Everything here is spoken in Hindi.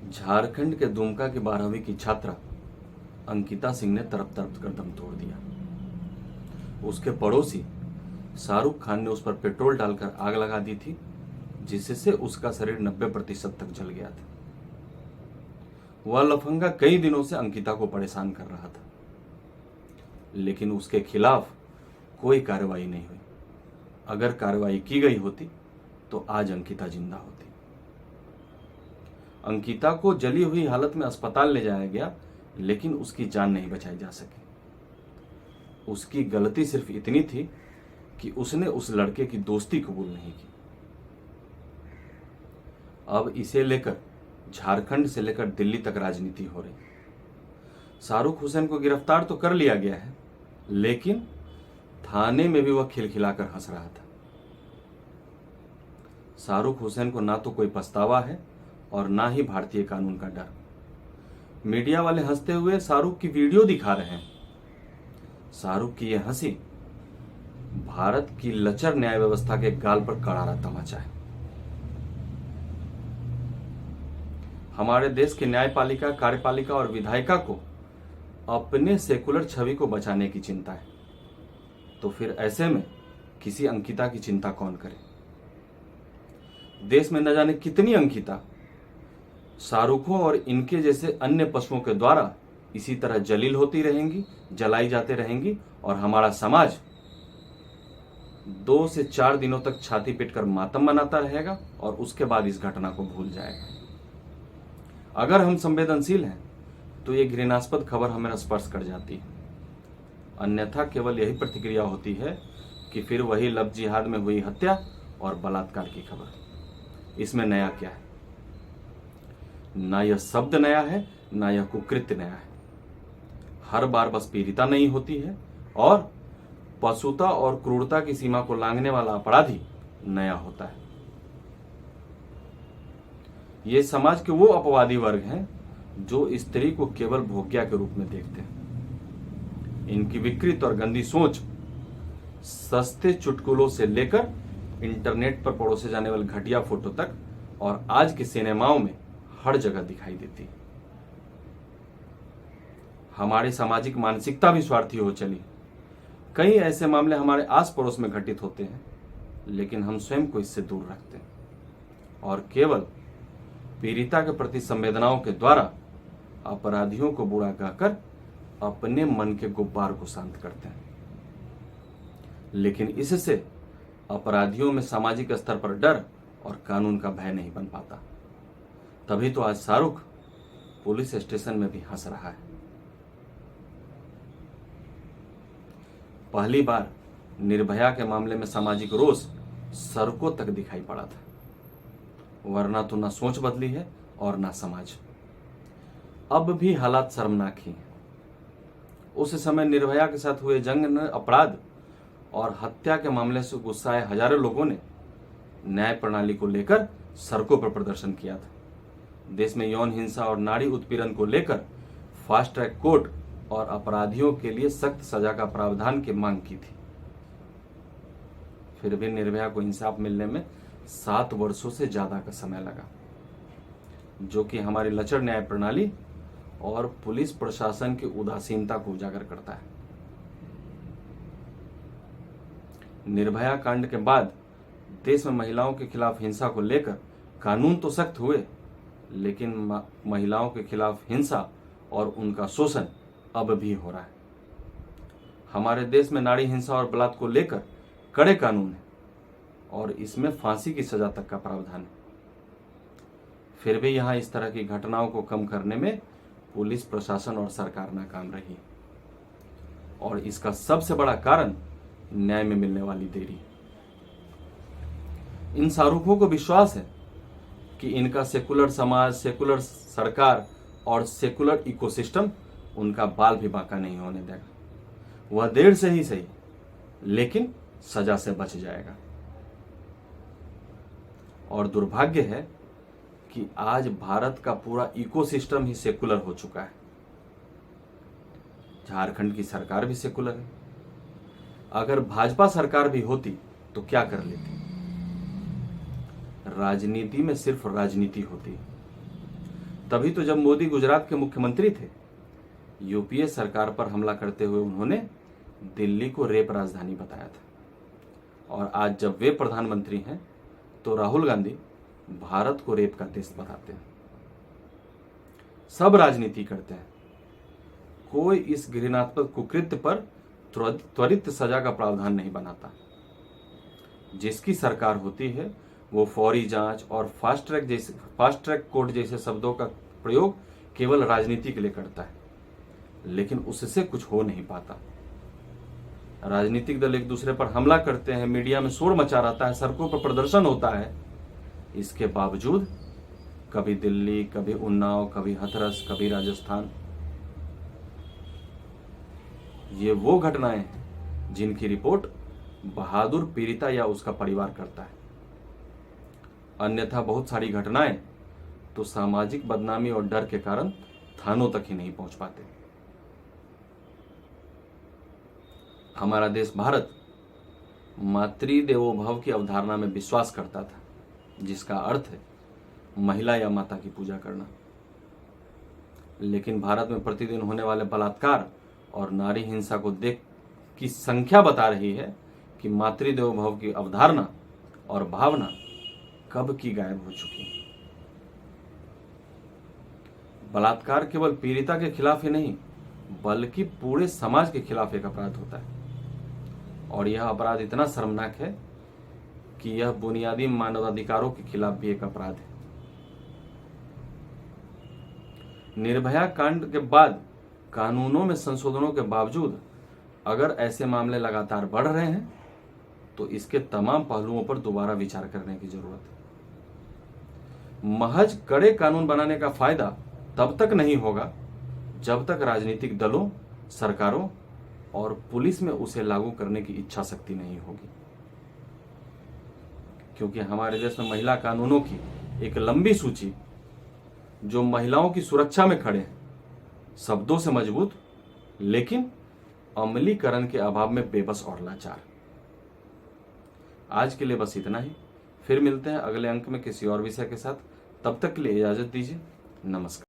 झारखंड के दुमका की 12वीं की छात्रा अंकिता सिंह ने तरफ तरफ कर दम तोड़ दिया। उसके पड़ोसी शाहरुख खान ने उस पर पेट्रोल डालकर आग लगा दी थी, जिससे उसका शरीर 90% तक जल गया था। वह लफंगा कई दिनों से अंकिता को परेशान कर रहा था, लेकिन उसके खिलाफ कोई कार्रवाई नहीं हुई। अगर कार्रवाई की गई होती तो आज अंकिता जिंदा होती। अंकिता को जली हुई हालत में अस्पताल ले जाया गया, लेकिन उसकी जान नहीं बचाई जा सकी। उसकी गलती सिर्फ इतनी थी कि उसने उस लड़के की दोस्ती कबूल नहीं की। अब इसे लेकर झारखंड से लेकर दिल्ली तक राजनीति हो रही। शाहरुख हुसैन को गिरफ्तार तो कर लिया गया है, लेकिन थाने में भी वह खिलखिलाकर हंस रहा था। शाहरुख हुसैन को ना तो कोई पछतावा है और ना ही भारतीय कानून का डर। मीडिया वाले हंसते हुए शाहरुख की वीडियो दिखा रहे हैं। शाहरुख की यह हंसी भारत की लचर न्याय व्यवस्था के गाल पर करारा तमाचा है। हमारे देश की न्यायपालिका, कार्यपालिका और विधायिका को अपने सेकुलर छवि को बचाने की चिंता है, तो फिर ऐसे में किसी अंकिता की चिंता कौन करे। देश में न जाने कितनी अंकिता शाहरुखों और इनके जैसे अन्य पशुओं के द्वारा इसी तरह जलील होती रहेंगी, जलाई जाते रहेंगी, और हमारा समाज 2 से 4 दिनों तक छाती पीटकर मातम मनाता रहेगा और उसके बाद इस घटना को भूल जाएगा। अगर हम संवेदनशील हैं तो ये घृणास्पद खबर हमें स्पर्श कर जाती है, अन्यथा केवल यही प्रतिक्रिया होती है कि फिर वही लव जिहाद में हुई हत्या और बलात्कार की खबर। इसमें नया क्या है? ना यह शब्द नया है, ना यह कुकृत्य नया है। हर बार बस पीड़िता नहीं होती है और पशुता और क्रूरता की सीमा को लांघने वाला अपराधी नया होता है। ये समाज के वो अपवादी वर्ग हैं जो स्त्री को केवल भोग्या के रूप में देखते हैं। इनकी विकृत और गंदी सोच सस्ते चुटकुलों से लेकर इंटरनेट पर परोसे जाने वाले घटिया फोटो तक और आज के सिनेमाओं में हर जगह दिखाई देती है। हमारी सामाजिक मानसिकता भी स्वार्थी हो चली। कई ऐसे मामले हमारे आस पड़ोस में घटित होते हैं, लेकिन हम स्वयं को इससे दूर रखते हैं और केवल पीड़िता के प्रति संवेदनाओं के द्वारा अपराधियों को बुरा कहकर अपने मन के गुब्बार को शांत करते हैं। लेकिन इससे अपराधियों में सामाजिक स्तर पर डर और कानून का भय नहीं बन पाता। तभी तो आज शाहरुख पुलिस स्टेशन में भी हंस रहा है। पहली बार निर्भया के मामले में सामाजिक रोष सड़कों तक दिखाई पड़ा था, वरना तो ना सोच बदली है और ना समाज। अब भी हालात शर्मनाक ही हैं। उस समय निर्भया के साथ हुए जंग अपराध और हत्या के मामले से गुस्साए हजारों लोगों ने न्याय प्रणाली को लेकर सड़कों पर प्रदर्शन किया था। देश में यौन हिंसा और नारी उत्पीड़न को लेकर फास्ट ट्रैक कोर्ट और अपराधियों के लिए सख्त सजा का प्रावधान की मांग की थी। फिर भी निर्भया को इंसाफ मिलने में 7 वर्षों से ज्यादा का समय लगा, जो कि हमारी लचर न्याय प्रणाली और पुलिस प्रशासन की उदासीनता को उजागर करता है। निर्भया कांड के बाद देश में महिलाओं के खिलाफ हिंसा को लेकर कानून तो सख्त हुए, लेकिन महिलाओं के खिलाफ हिंसा और उनका शोषण अब भी हो रहा है। हमारे देश में नारी हिंसा और बलात्कार को लेकर कड़े कानून है और इसमें फांसी की सजा तक का प्रावधान है। फिर भी यहां इस तरह की घटनाओं को कम करने में पुलिस प्रशासन और सरकार नाकाम रही, और इसका सबसे बड़ा कारण न्याय में मिलने वाली देरी। इन शाहरुखों को विश्वास है कि इनका सेकुलर समाज, सेकुलर सरकार और सेकुलर इकोसिस्टम उनका बाल भी बांका नहीं होने देगा। वह देर से ही सही, लेकिन सजा से बच जाएगा। और दुर्भाग्य है कि आज भारत का पूरा इकोसिस्टम ही सेकुलर हो चुका है। झारखंड की सरकार भी सेकुलर है। अगर भाजपा सरकार भी होती तो क्या कर लेती? राजनीति में सिर्फ राजनीति होती है। तभी तो जब मोदी गुजरात के मुख्यमंत्री थे, यूपीए सरकार पर हमला करते हुए उन्होंने दिल्ली को रेप राजधानी बताया था। और आज जब वे प्रधानमंत्री हैं तो राहुल गांधी भारत को रेप का देश बताते हैं। सब राजनीति करते हैं, कोई इस घृणात्मक कुकृत्य पर त्वरित सजा का प्रावधान नहीं बनाता। जिसकी सरकार होती है वो फौरी जांच और फास्ट ट्रैक कोर्ट जैसे शब्दों का प्रयोग केवल राजनीति के लिए करता है, लेकिन उससे कुछ हो नहीं पाता। राजनीतिक दल एक दूसरे पर हमला करते हैं, मीडिया में शोर मचा रहता है, सड़कों पर प्रदर्शन होता है। इसके बावजूद कभी दिल्ली, कभी उन्नाव, कभी हाथरस, कभी राजस्थान, ये वो घटनाएं हैं जिनकी रिपोर्ट बहादुर पीड़िता या उसका परिवार करता है। अन्यथा बहुत सारी घटनाएं तो सामाजिक बदनामी और डर के कारण थानों तक ही नहीं पहुंच पाते। हमारा देश भारत मातृदेवो भव की अवधारणा में विश्वास करता था, जिसका अर्थ है महिला या माता की पूजा करना। लेकिन भारत में प्रतिदिन होने वाले बलात्कार और नारी हिंसा को देख की संख्या बता रही है कि मातृदेवो भव की अवधारणा और भावना कब की गायब हो चुकी है। बलात्कार केवल पीड़िता के खिलाफ ही नहीं, बल्कि पूरे समाज के खिलाफ एक अपराध होता है। और यह अपराध इतना शर्मनाक है कि यह बुनियादी मानवाधिकारों के खिलाफ भी एक अपराध है। निर्भया कांड के बाद कानूनों में संशोधनों के बावजूद अगर ऐसे मामले लगातार बढ़ रहे हैं तो इसके तमाम पहलुओं पर दोबारा विचार करने की जरूरत है। महज कड़े कानून बनाने का फायदा तब तक नहीं होगा जब तक राजनीतिक दलों, सरकारों और पुलिस में उसे लागू करने की इच्छा शक्ति नहीं होगी। क्योंकि हमारे देश में महिला कानूनों की एक लंबी सूची जो महिलाओं की सुरक्षा में खड़े हैं, शब्दों से मजबूत लेकिन अमलीकरण के अभाव में बेबस और लाचार। आज के लिए बस इतना ही। फिर मिलते हैं अगले अंक में किसी और विषय के साथ। तब तक के लिए इजाजत दीजिए। नमस्कार।